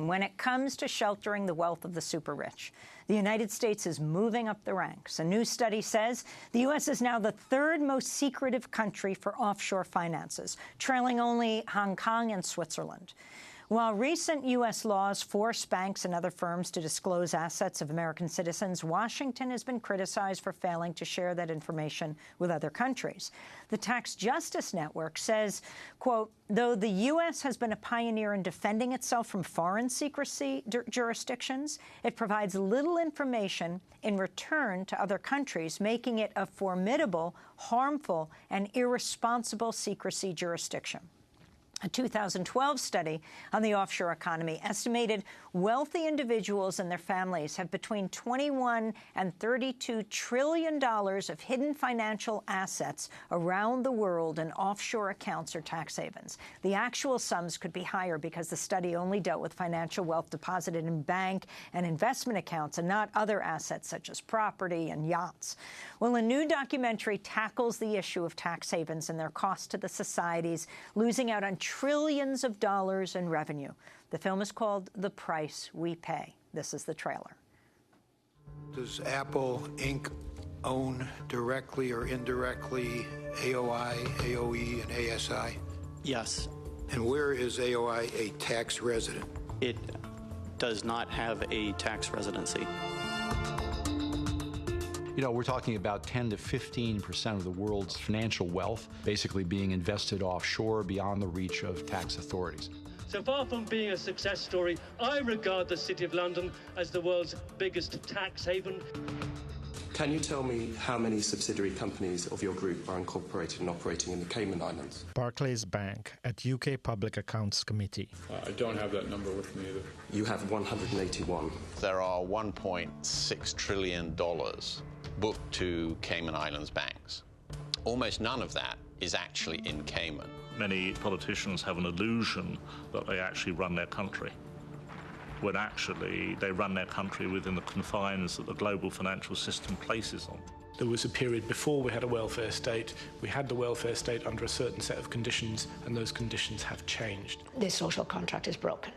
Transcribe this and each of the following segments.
when it comes to sheltering the wealth of the super rich. The United States is moving up the ranks. A new study says the U.S. is now the third most secretive country for offshore finances, trailing only Hong Kong and Switzerland. While recent U.S. laws force banks and other firms to disclose assets of American citizens, Washington has been criticized for failing to share that information with other countries. The Tax Justice Network says, quote, though the U.S. has been a pioneer in defending itself from foreign secrecy jurisdictions, it provides little information in return to other countries, making it a formidable, harmful, and irresponsible secrecy jurisdiction. A 2012 study on the offshore economy estimated wealthy individuals and their families have between $21 and $32 trillion of hidden financial assets around the world in offshore accounts or tax havens. The actual sums could be higher because the study only dealt with financial wealth deposited in bank and investment accounts and not other assets such as property and yachts. Well, a new documentary tackles the issue of tax havens and their cost to the societies, losing out on trillions of dollars in revenue. The film is called The Price We Pay. This is the trailer. Does Apple Inc. own directly or indirectly AOI, AOE, and ASI? Yes. And where is AOI a tax resident? It does not have a tax residency. You know, we're talking about 10 to 15% of the world's financial wealth basically being invested offshore beyond the reach of tax authorities. So far from being a success story, I regard the City of London as the world's biggest tax haven. Can you tell me how many subsidiary companies of your group are incorporated and operating in the Cayman Islands? Barclays Bank at UK Public Accounts Committee. I don't have that number with me either. You have 181. There are $1.6 trillion booked to Cayman Islands banks. Almost none of that is actually in Cayman. Many politicians have an illusion that they actually run their country, when actually they run their country within the confines that the global financial system places on. There was a period before we had a welfare state. We had the welfare state under a certain set of conditions, and those conditions have changed. This social contract is broken.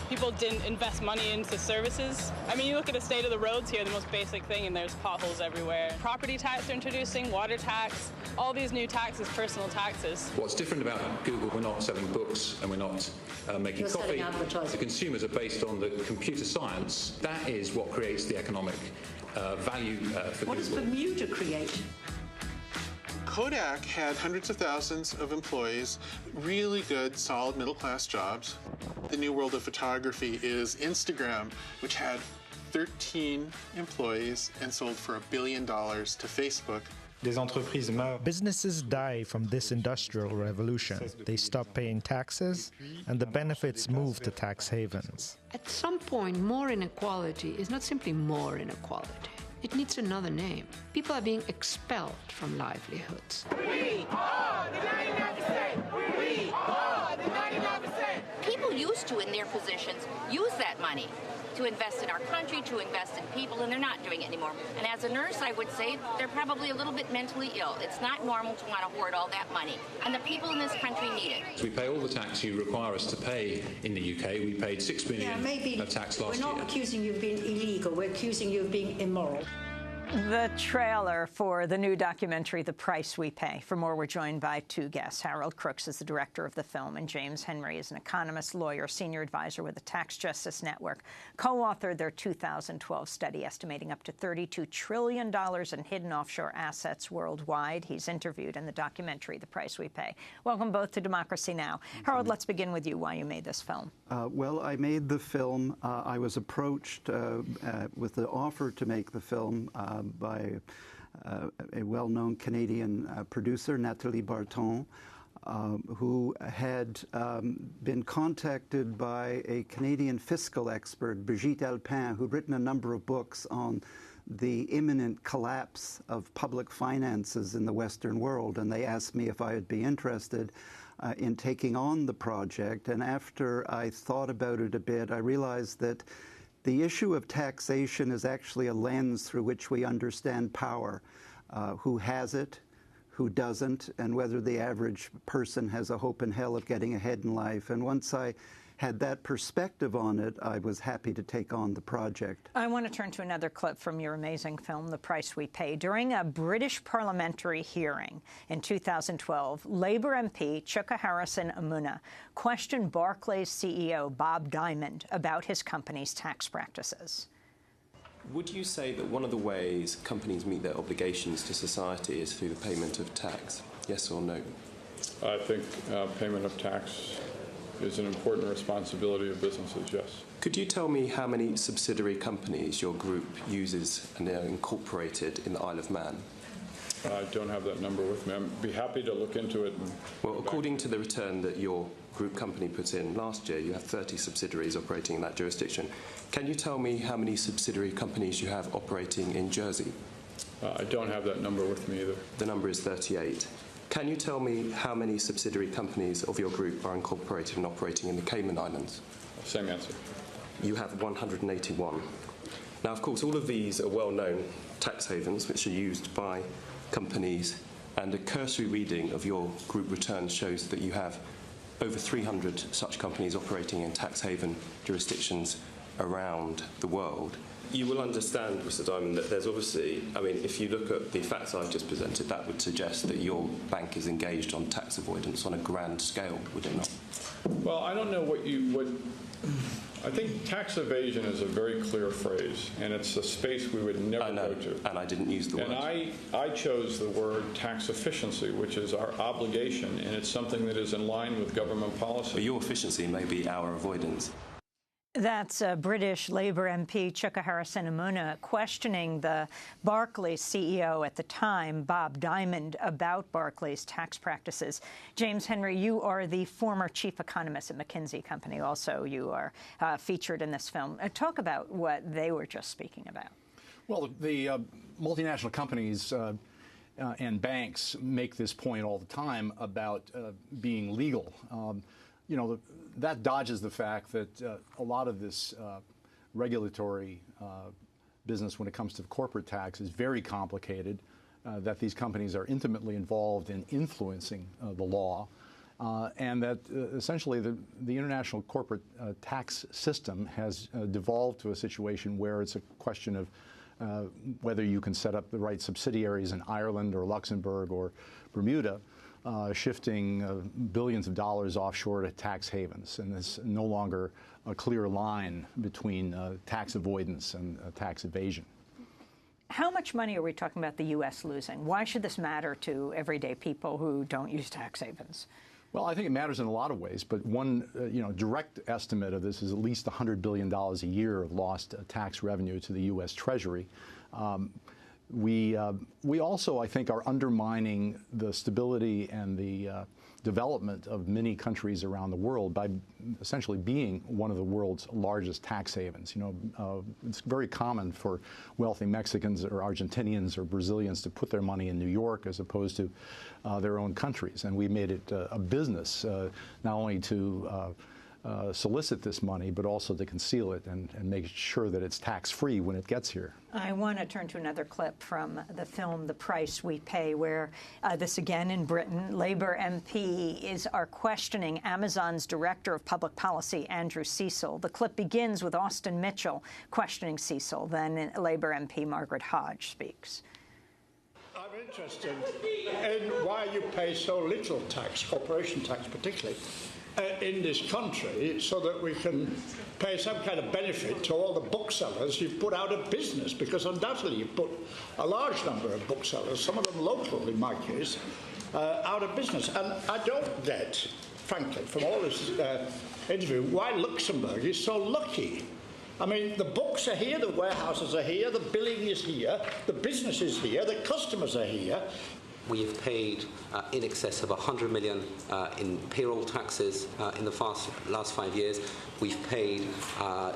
People didn't invest money into services. I mean, you look at the state of the roads here, the most basic thing, and there's potholes everywhere. Property tax they're introducing, water tax, all these new taxes, personal taxes. What's different about Google, we're not selling books and we're not making coffee. The consumers are based on the computer science. That is what creates the economic value for Google. What does Bermuda create? Kodak had hundreds of thousands of employees, really good, solid middle-class jobs. The new world of photography is Instagram, which had 13 employees and sold for $1 billion to Facebook. Businesses die from this industrial revolution. They stop paying taxes, and the benefits move to tax havens. At some point, more inequality is not simply more inequality. It needs another name. People are being expelled from livelihoods. We are the 99%! We are the 99%! People used to, in their positions, use that money to invest in our country, to invest in people, and they're not doing it anymore. And as a nurse, I would say they're probably a little bit mentally ill. It's not normal to want to hoard all that money. And the people in this country need it. We pay all the tax you require us to pay in the UK. We paid $6 billion of tax last year. We're not accusing you of being illegal. We're accusing you of being immoral. The trailer for the new documentary, The Price We Pay. For more, we're joined by two guests. Harold Crooks is the director of the film, and James Henry is an economist, lawyer, senior advisor with the Tax Justice Network, co-authored their 2012 study estimating up to $32 trillion in hidden offshore assets worldwide. He's interviewed in the documentary, The Price We Pay. Welcome both to Democracy Now! Harold, let's begin with you, why you made this film. Well, I made the film. I was approached with the offer to make the film by a well-known Canadian producer, Nathalie Barton, who had been contacted by a Canadian fiscal expert, Brigitte Alpin, who'd written a number of books on the imminent collapse of public finances in the Western world, and they asked me if I would be interested in taking on the project. And after I thought about it a bit, I realized that the issue of taxation is actually a lens through which we understand power. Who has it, who doesn't, and whether the average person has a hope in hell of getting ahead in life. And once I had that perspective on it, I was happy to take on the project. I want to turn to another clip from your amazing film, The Price We Pay. During a British parliamentary hearing in 2012, Labour MP Chuka Harrison-Amuna questioned Barclays CEO Bob Diamond about his company's tax practices. Would you say that one of the ways companies meet their obligations to society is through the payment of tax? Yes or no? I think payment of tax is an important responsibility of businesses, yes. Could you tell me how many subsidiary companies your group uses and are incorporated in the Isle of Man? I don't have that number with me. I'd be happy to look into it. Well, according to the return that your group company put in last year, you have 30 subsidiaries operating in that jurisdiction. Can you tell me how many subsidiary companies you have operating in Jersey? I don't have that number with me either. The number is 38. Can you tell me how many subsidiary companies of your group are incorporated and operating in the Cayman Islands? Same answer. You have 181. Now, of course, all of these are well-known tax havens which are used by companies, and a cursory reading of your group return shows that you have over 300 such companies operating in tax haven jurisdictions around the world. You will understand, Mr. Diamond, that there's obviously, I mean, if you look at the facts I've just presented, that would suggest that your bank is engaged on tax avoidance on a grand scale, would it not? Well, I don't know what I think tax evasion is a very clear phrase, and it's a space we would never go to. And I didn't use the word. And I chose the word tax efficiency, which is our obligation, and it's something that is in line with government policy. But your efficiency may be our avoidance. That's British Labour MP Chuka Harrison-Amuna questioning the Barclays CEO at the time, Bob Diamond, about Barclays' tax practices. James Henry, you are the former chief economist at McKinsey Company. Also, you are featured in this film. Talk about what they were just speaking about. Well, the multinational companies and banks make this point all the time about being legal. You know, that dodges the fact that a lot of this regulatory business when it comes to corporate tax is very complicated, that these companies are intimately involved in influencing the law, and that essentially the international corporate tax system has devolved to a situation where it's a question of whether you can set up the right subsidiaries in Ireland or Luxembourg or Bermuda, shifting billions of dollars offshore to tax havens. And there's no longer a clear line between tax avoidance and tax evasion. How much money are we talking about the U.S. losing? Why should this matter to everyday people who don't use tax havens? Well, I think it matters in a lot of ways, but one direct estimate of this is at least $100 billion a year of lost tax revenue to the U.S. Treasury. We also, I think, are undermining the stability and the development of many countries around the world by essentially being one of the world's largest tax havens. You know, it's very common for wealthy Mexicans or Argentinians or Brazilians to put their money in New York as opposed to their own countries. And we made it a business not only to solicit this money, but also to conceal it and make sure that it's tax-free when it gets here. I want to turn to another clip from the film The Price We Pay, where this again in Britain, Labour MPs are questioning Amazon's Director of Public Policy, Andrew Cecil. The clip begins with Austin Mitchell questioning Cecil. Then Labour MP Margaret Hodge speaks. I'm interested in why you pay so little tax, corporation tax particularly, in this country, so that we can pay some kind of benefit to all the booksellers you've put out of business, because undoubtedly you've put a large number of booksellers, some of them local in my case, out of business. And I don't get, frankly, from all this interview, why Luxembourg is so lucky. I mean, the books are here, the warehouses are here, the billing is here, the business is here, the customers are here. We have paid in excess of 100 million in payroll taxes in the last 5 years. We've paid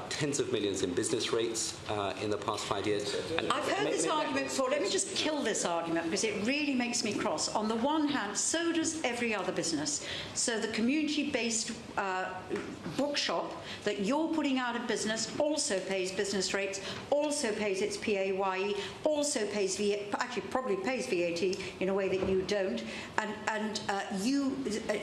tens of millions in business rates in the past 5 years. And I've heard this argument before. Let me just kill this argument because it really makes me cross. On the one hand, so does every other business. So the community-based bookshop that you're putting out of business also pays business rates, also pays its PAYE, also pays actually probably pays VAT in a way that you don't, and you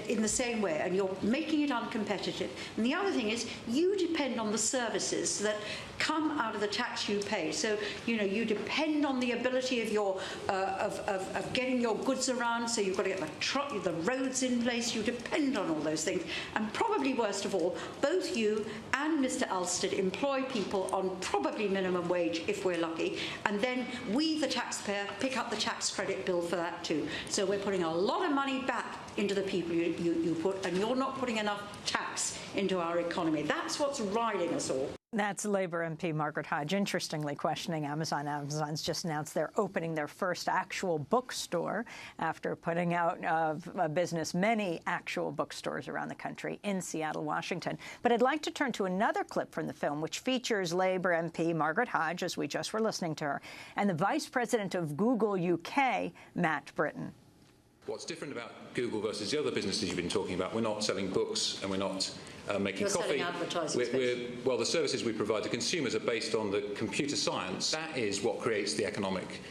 in the same way, and you're making it uncompetitive. And the other thing is you depend on the services that come out of the tax you pay. So you depend on the ability of your of getting your goods around. So you've got to get the roads in place. You depend on all those things. And probably worst of all, both you and Mr. Alsted employ people on probably minimum wage if we're lucky, and then we, the taxpayer, pick up the tax credit bill for that too. So we're putting a lot of money back into the people you put, and you're not putting enough tax into our economy. That's what's riding us all. That's Labour MP Margaret Hodge, interestingly questioning Amazon. Amazon's just announced they're opening their first actual bookstore after putting out of business many actual bookstores around the country in Seattle, Washington. But I'd like to turn to another clip from the film, which features Labour MP Margaret Hodge, as we just were listening to her, and the Vice President of Google UK, Matt Britton. What's different about Google versus the other businesses you've been talking about, we're not selling books and we're not making coffee. Selling advertising. Well, the services we provide to consumers are based on the computer science. That is what creates the economic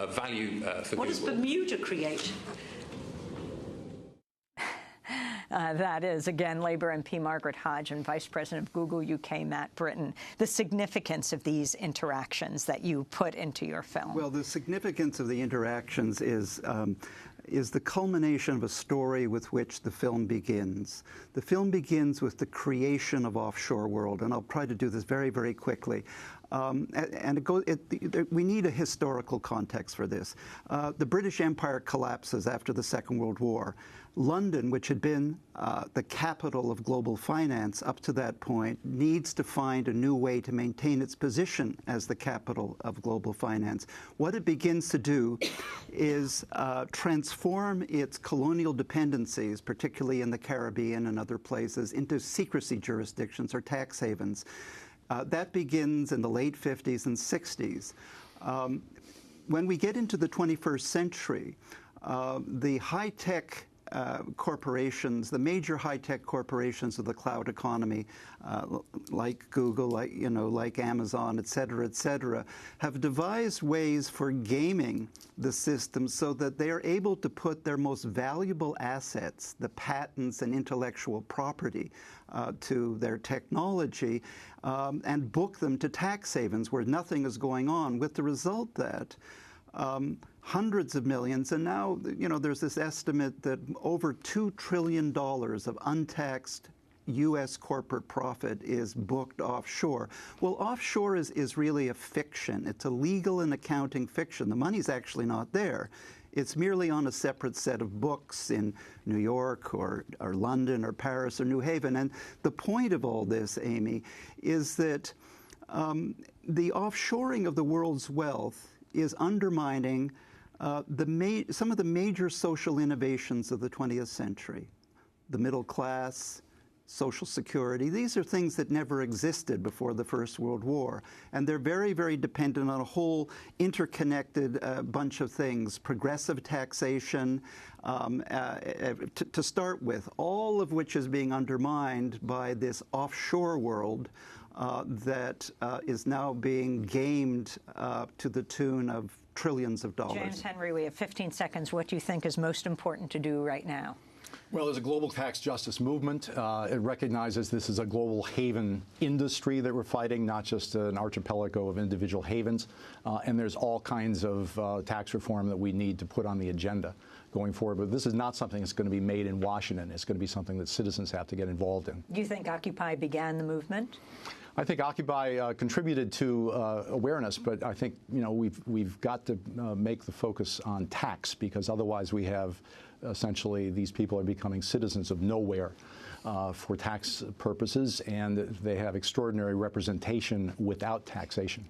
value for Google. What does Bermuda create? That is, again, Labour MP Margaret Hodge and Vice President of Google UK, Matt Britton. The significance of these interactions that you put into your film. Well, the significance of the interactions is the culmination of a story with which the film begins. The film begins with the creation of Offshore World, and I'll try to do this very, very quickly. We need a historical context for this. The British Empire collapses after the Second World War. London, which had been the capital of global finance up to that point, needs to find a new way to maintain its position as the capital of global finance. What it begins to do is transform its colonial dependencies, particularly in the Caribbean and other places, into secrecy jurisdictions or tax havens. That begins in the late 50s and 60s. When we get into the 21st century, the high-tech corporations, the major high-tech corporations of the cloud economy, like Google, like Amazon, et cetera, have devised ways for gaming the system so that they are able to put their most valuable assets, the patents and intellectual property, to their technology and book them to tax havens where nothing is going on, with the result that hundreds of millions, and now there's this estimate that over $2 trillion of untaxed U.S. corporate profit is booked offshore. Well, offshore is really a fiction. It's a legal and accounting fiction. The money's actually not there. It's merely on a separate set of books in New York or London or Paris or New Haven. And the point of all this, Amy, is that the offshoring of the world's wealth is undermining some of the major social innovations of the 20th century. The middle class, Social Security, these are things that never existed before the First World War. And they're very, very dependent on a whole interconnected bunch of things. Progressive taxation, to start with, all of which is being undermined by this offshore world that is now being gamed to the tune of trillions of dollars. James Henry, we have 15 seconds. What do you think is most important to do right now? Well, there's a global tax justice movement. It recognizes this is a global haven industry that we're fighting, not just an archipelago of individual havens. And there's all kinds of tax reform that we need to put on the agenda going forward. But this is not something that's going to be made in Washington. It's going to be something that citizens have to get involved in. Do you think Occupy began the movement? I think Occupy contributed to awareness, but I think we've got to make the focus on tax, because otherwise we have essentially these people are becoming citizens of nowhere for tax purposes, and they have extraordinary representation without taxation.